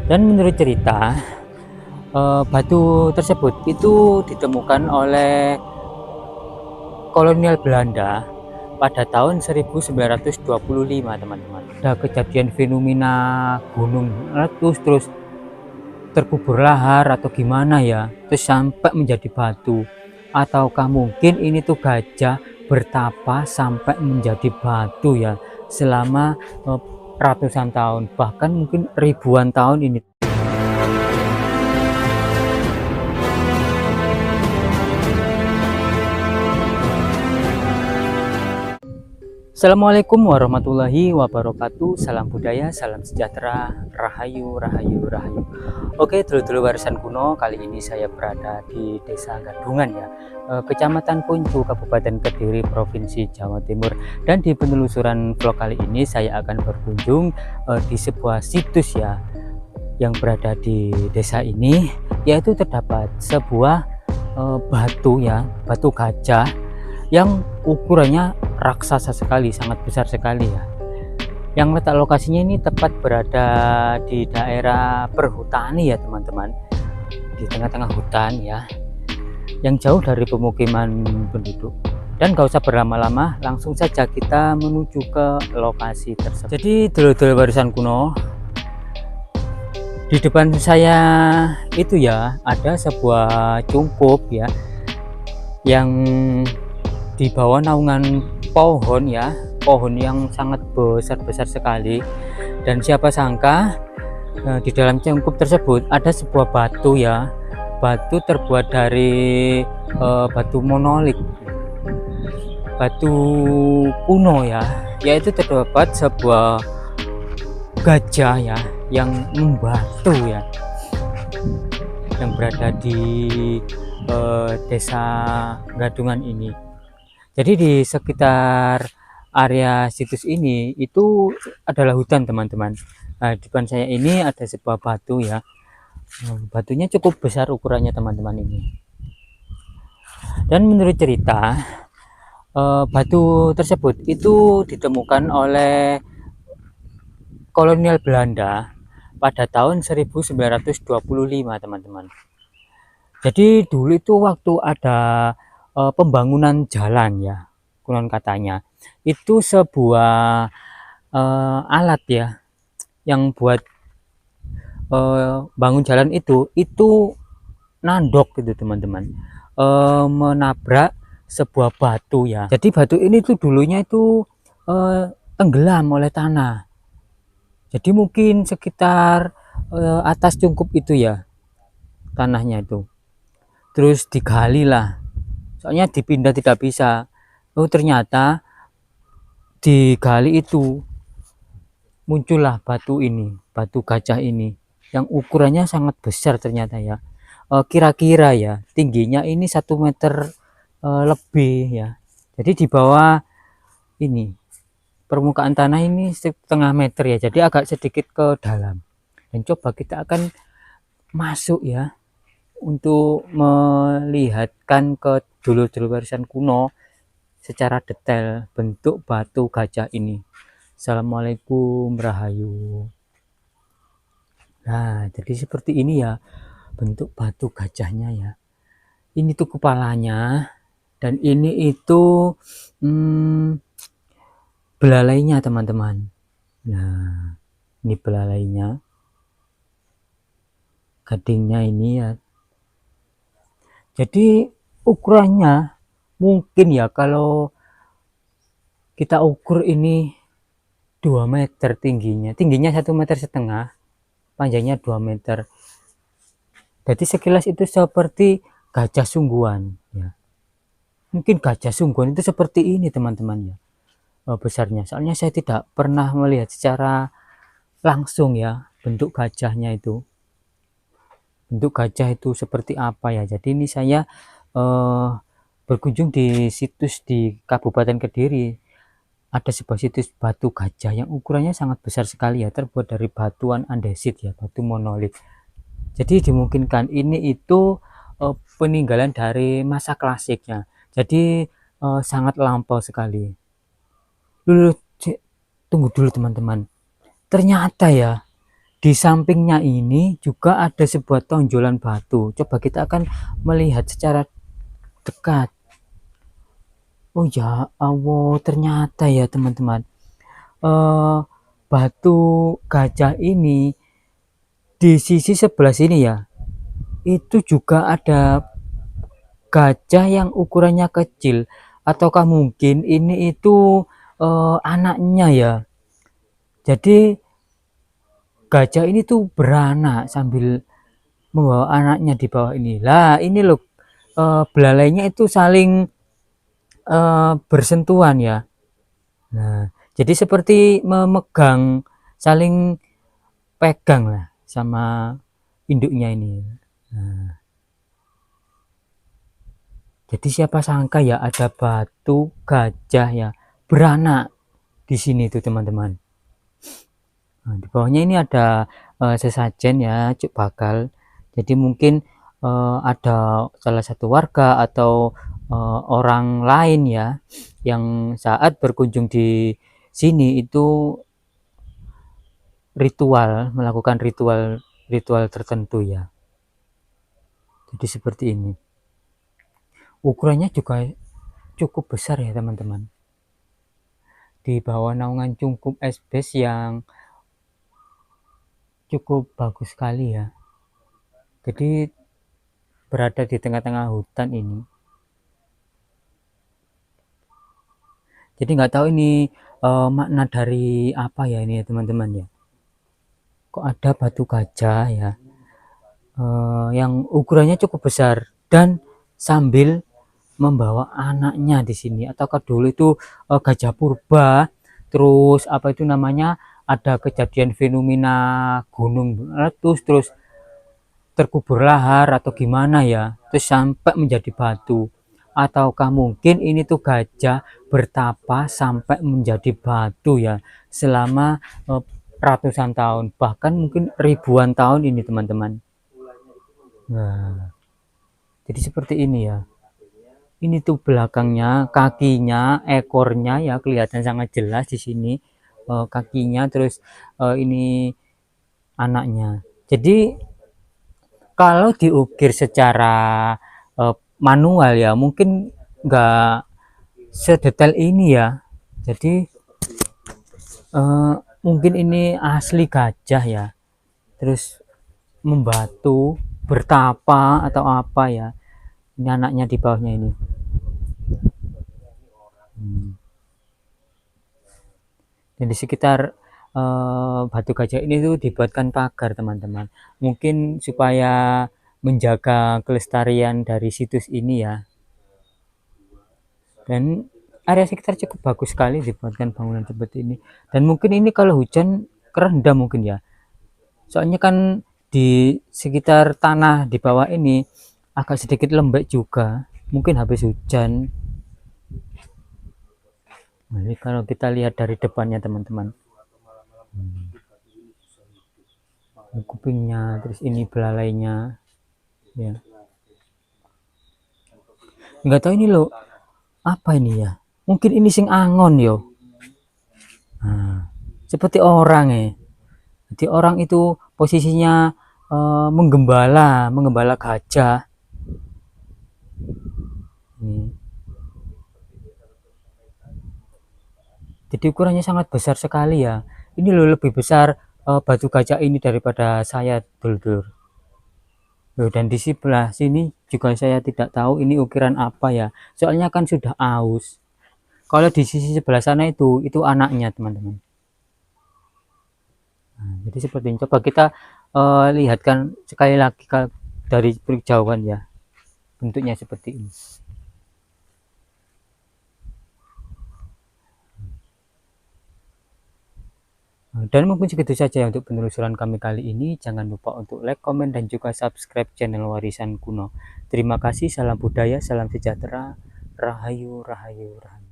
Dan menurut cerita, batu tersebut itu ditemukan oleh kolonial Belanda pada tahun 1925, teman-teman. Ada kejadian fenomena gunung meletus terus terkubur lahar atau gimana ya, terus sampai menjadi batu. Ataukah mungkin ini tuh gajah bertapa sampai menjadi batu ya, selama ratusan tahun, bahkan mungkin ribuan tahun ini. Assalamualaikum warahmatullahi wabarakatuh. Salam budaya, salam sejahtera, rahayu, rahayu, rahayu. Oke, dulu-dulu warisan kuno. Kali ini saya berada di Desa Gadungan ya, Kecamatan Puncu, Kabupaten Kediri, Provinsi Jawa Timur. Dan di penelusuran vlog kali ini saya akan berkunjung di sebuah situs ya, yang berada di desa ini, yaitu terdapat sebuah batu ya, batu gajah yang ukurannya raksasa sekali, sangat besar sekali ya. Yang letak lokasinya ini tepat berada di daerah perhutani ya teman-teman, di tengah-tengah hutan ya, yang jauh dari pemukiman penduduk. Dan gak usah berlama-lama, langsung saja kita menuju ke lokasi tersebut. Jadi dulu-dulu warisan kuno, di depan saya itu ya ada sebuah cungkup ya, yang di bawah naungan pohon ya, pohon yang sangat besar-besar sekali. Dan siapa sangka di dalam cungkup tersebut ada sebuah batu ya, batu terbuat dari batu monolit, batu kuno ya, yaitu terdapat sebuah gajah ya yang membatu ya, yang berada di desa Gadungan ini. Jadi di sekitar area situs ini itu adalah hutan teman-teman. Nah, di depan saya ini ada sebuah batu ya. Batunya cukup besar ukurannya teman-teman ini. Dan menurut cerita, batu tersebut itu ditemukan oleh kolonial Belanda pada tahun 1925 teman-teman. Jadi dulu itu waktu ada pembangunan jalan ya, konon katanya itu sebuah alat ya, yang buat bangun jalan itu nandok gitu teman-teman, menabrak sebuah batu ya. Jadi batu ini tuh dulunya itu tenggelam oleh tanah. Jadi mungkin sekitar atas cungkup itu ya tanahnya itu, terus digali lah, soalnya dipindah tidak bisa. Oh ternyata digali itu muncullah batu ini, batu gajah ini, yang ukurannya sangat besar ternyata ya. Kira-kira ya tingginya ini 1 meter lebih ya. Jadi di bawah ini permukaan tanah ini 1,5 meter ya, jadi agak sedikit ke dalam. Dan coba kita akan masuk ya, untuk melihatkan ke dulu-dulu warisan kuno secara detail bentuk batu gajah ini. Assalamualaikum, rahayu. Nah, jadi seperti ini ya bentuk batu gajahnya ya. Ini tuh kepalanya, dan ini itu belalainya teman-teman. Nah, ini belalainya, gadingnya ini ya. Jadi ukurannya mungkin ya, kalau kita ukur ini 2 meter tingginya 1,5 meter, panjangnya 2 meter. Jadi sekilas itu seperti gajah sungguhan ya. Mungkin gajah sungguhan itu seperti ini teman-teman ya, besarnya. Soalnya saya tidak pernah melihat secara langsung ya bentuk gajahnya itu. Bentuk gajah itu seperti apa ya. Jadi ini saya berkunjung di situs di Kabupaten Kediri. Ada sebuah situs batu gajah yang ukurannya sangat besar sekali ya, terbuat dari batuan andesit ya, batu monolit. Jadi dimungkinkan ini itu peninggalan dari masa klasiknya. Jadi sangat lampau sekali. Dulu tunggu dulu teman-teman. Ternyata ya Di sampingnya ini juga ada sebuah tonjolan batu. Coba kita akan melihat secara dekat. Oh ya Allah, ternyata ya teman-teman, eh, batu gajah ini di sisi sebelah sini ya, itu juga ada gajah yang ukurannya kecil, ataukah mungkin ini itu anaknya ya. Jadi gajah ini tuh beranak sambil membawa anaknya di bawah ini. Lah ini loh, belalainya itu saling bersentuhan ya. Nah, jadi seperti memegang, saling pegang lah sama induknya ini. Nah, jadi siapa sangka ya ada batu gajah ya beranak di sini tuh teman-teman. Nah, di bawahnya ini ada sesajen ya, cuk bakal. Jadi mungkin ada salah satu warga atau orang lain ya yang saat berkunjung di sini itu melakukan ritual ritual tertentu ya. Jadi seperti ini. Ukurannya juga cukup besar ya teman-teman. Di bawah naungan cungkup esbes yang cukup bagus sekali ya. Jadi berada di tengah-tengah hutan ini. Jadi nggak tahu ini makna dari apa ya ini ya teman-teman ya. Kok ada batu gajah ya, yang ukurannya cukup besar dan sambil membawa anaknya di sini. Ataukah dulu itu gajah purba, terus apa itu namanya, ada kejadian fenomena gunung meletus terus terkubur lahar atau gimana ya, terus sampai menjadi batu. Ataukah mungkin ini tuh gajah bertapa sampai menjadi batu ya selama ratusan tahun, bahkan mungkin ribuan tahun ini teman-teman. Nah, jadi seperti ini ya. Ini tuh belakangnya, kakinya, ekornya ya kelihatan sangat jelas di sini. Kakinya, terus ini anaknya. Jadi kalau diukir secara manual ya mungkin nggak sedetail ini ya. Jadi mungkin ini asli gajah ya, terus membatu bertapa atau apa ya. Ini anaknya di bawahnya ini. Dan di sekitar batu gajah ini tuh dibuatkan pagar teman-teman, mungkin supaya menjaga kelestarian dari situs ini ya. Dan area sekitar cukup bagus sekali dibuatkan bangunan seperti ini. Dan mungkin ini kalau hujan kerendam mungkin ya, soalnya kan di sekitar tanah di bawah ini agak sedikit lembek juga, mungkin habis hujan. Nah, ini kalau kita lihat dari depannya teman-teman, kupingnya, terus ini belalainya ya. Nggak tahu ini loh apa ini ya, mungkin ini sing angon yo. Nah, seperti orang ya. Jadi orang itu posisinya menggembala gajah. Ini. Jadi ukurannya sangat besar sekali ya. Ini loh lebih besar batu gajah ini daripada saya dulur. Loh, dan di sebelah sini juga saya tidak tahu ini ukiran apa ya. Soalnya kan sudah aus. Kalau di sisi sebelah sana itu anaknya teman-teman. Nah, jadi seperti ini. Coba kita lihatkan sekali lagi dari jauhan ya. Bentuknya seperti ini. Dan mungkin segitu saja untuk penelusuran kami kali ini. Jangan lupa untuk like, komen, dan juga subscribe channel Warisan Kuno. Terima kasih, salam budaya, salam sejahtera, rahayu, rahayu, rahayu.